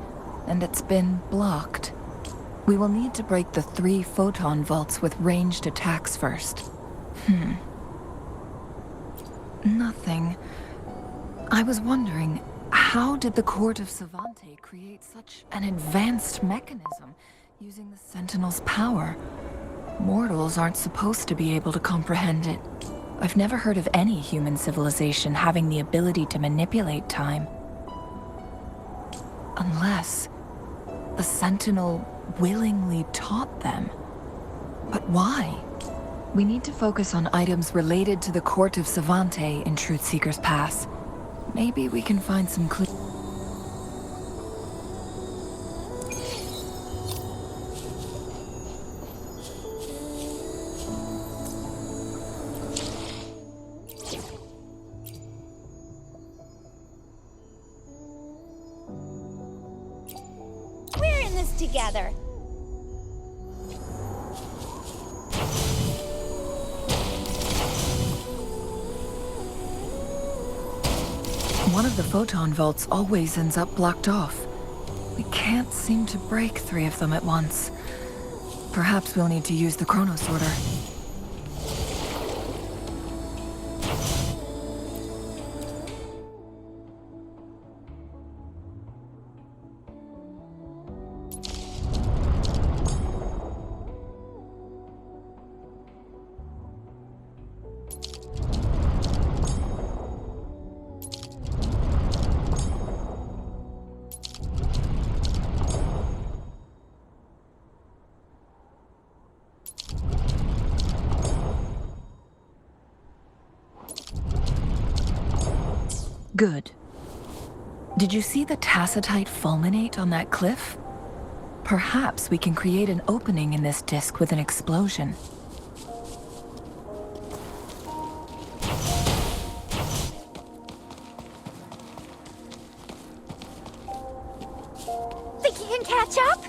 and it's been blocked. We will need to break the 3 photon vaults with ranged attacks first. Nothing. I was wondering, how did the Court of Savante create such an advanced mechanism using the Sentinel's power? Mortals aren't supposed to be able to comprehend it. I've never heard of any human civilization having the ability to manipulate time. Unless the Sentinel willingly taught them. But why? We need to focus on items related to the Court of Savante in Truth Seeker's Pass. Maybe we can find some clues. We're in this together. One of the photon vaults always ends up blocked off. We can't seem to break 3 of them at once. Perhaps we'll need to use the chronosorter. Good. Did you see the tacitite fulminate on that cliff? Perhaps we can create an opening in this disk with an explosion. Think you can catch up?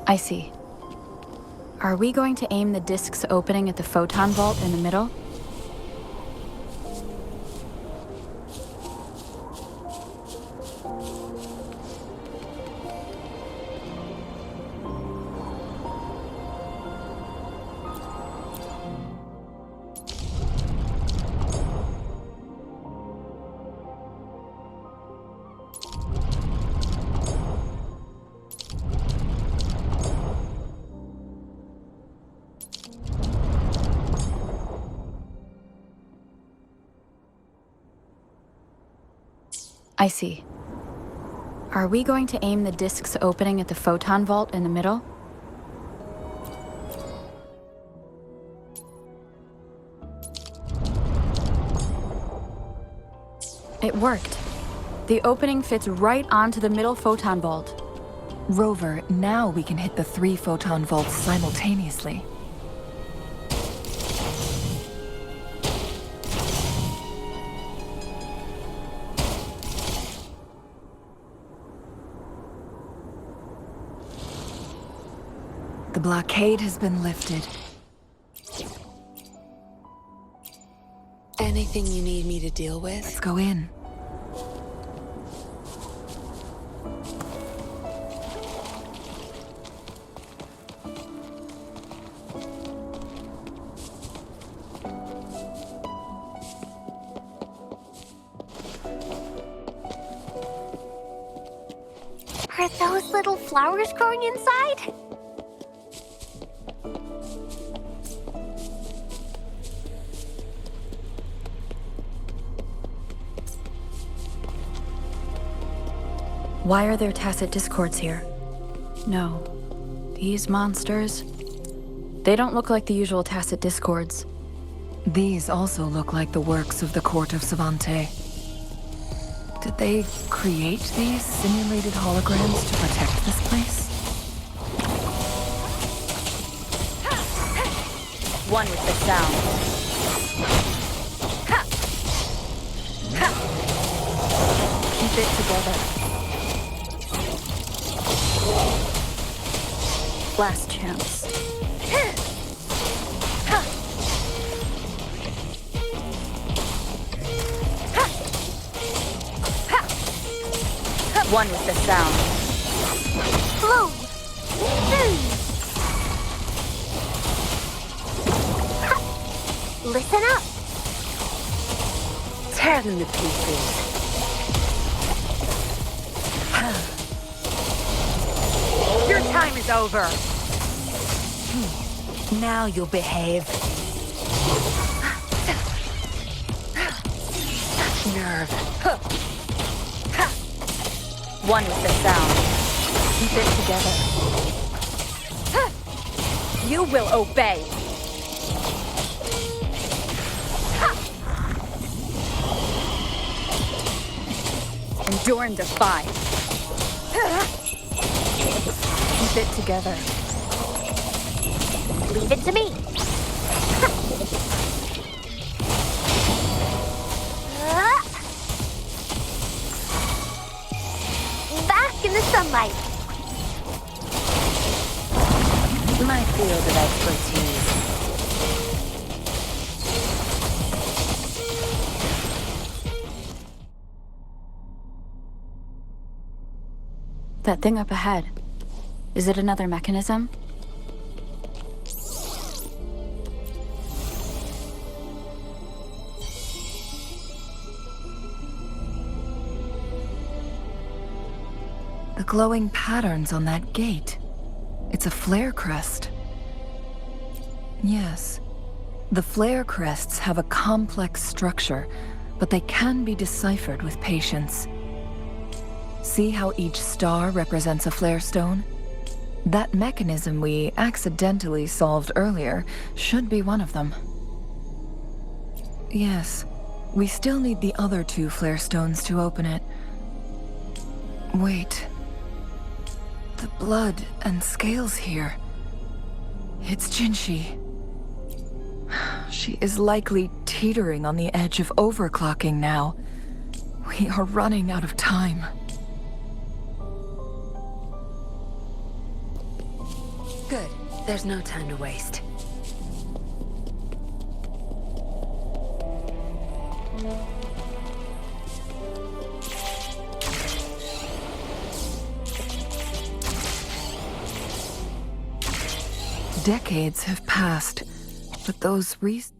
I see. Are we going to aim the disk's opening at the photon vault in the middle? I see. Are we going to aim the disk's opening at the photon vault in the middle? It worked. The opening fits right onto the middle photon vault. Rover, now we can hit the 3 photon vaults simultaneously. The blockade has been lifted. Anything you need me to deal with? Let's go in. Are those little flowers growing inside? Why are there tacit discords here? No. These monsters... They don't look like the usual tacit discords. These also look like the works of the Court of Savante. Did they create these simulated holograms to protect this place? One with the sound. Keep it together. Last chance. One with the sound. Blue! Listen up! Tear them to pieces. Your time is over. Now you'll behave. Nerve. One with the sound. Keep it together. You will obey. Endure and defy. Keep it together. Leave it to me. Back in the sunlight. My field of expertise. That thing up ahead. Is it another mechanism? The glowing patterns on that gate. It's a flare crest. Yes. The flare crests have a complex structure, but they can be deciphered with patience. See how each star represents a flare stone? That mechanism we accidentally solved earlier should be one of them. Yes. We still need the other 2 flare stones to open it. Wait. The blood and scales here. It's Jinshi. She is likely teetering on the edge of overclocking now. We are running out of time. Good. There's no time to waste. Decades have passed, but those researchers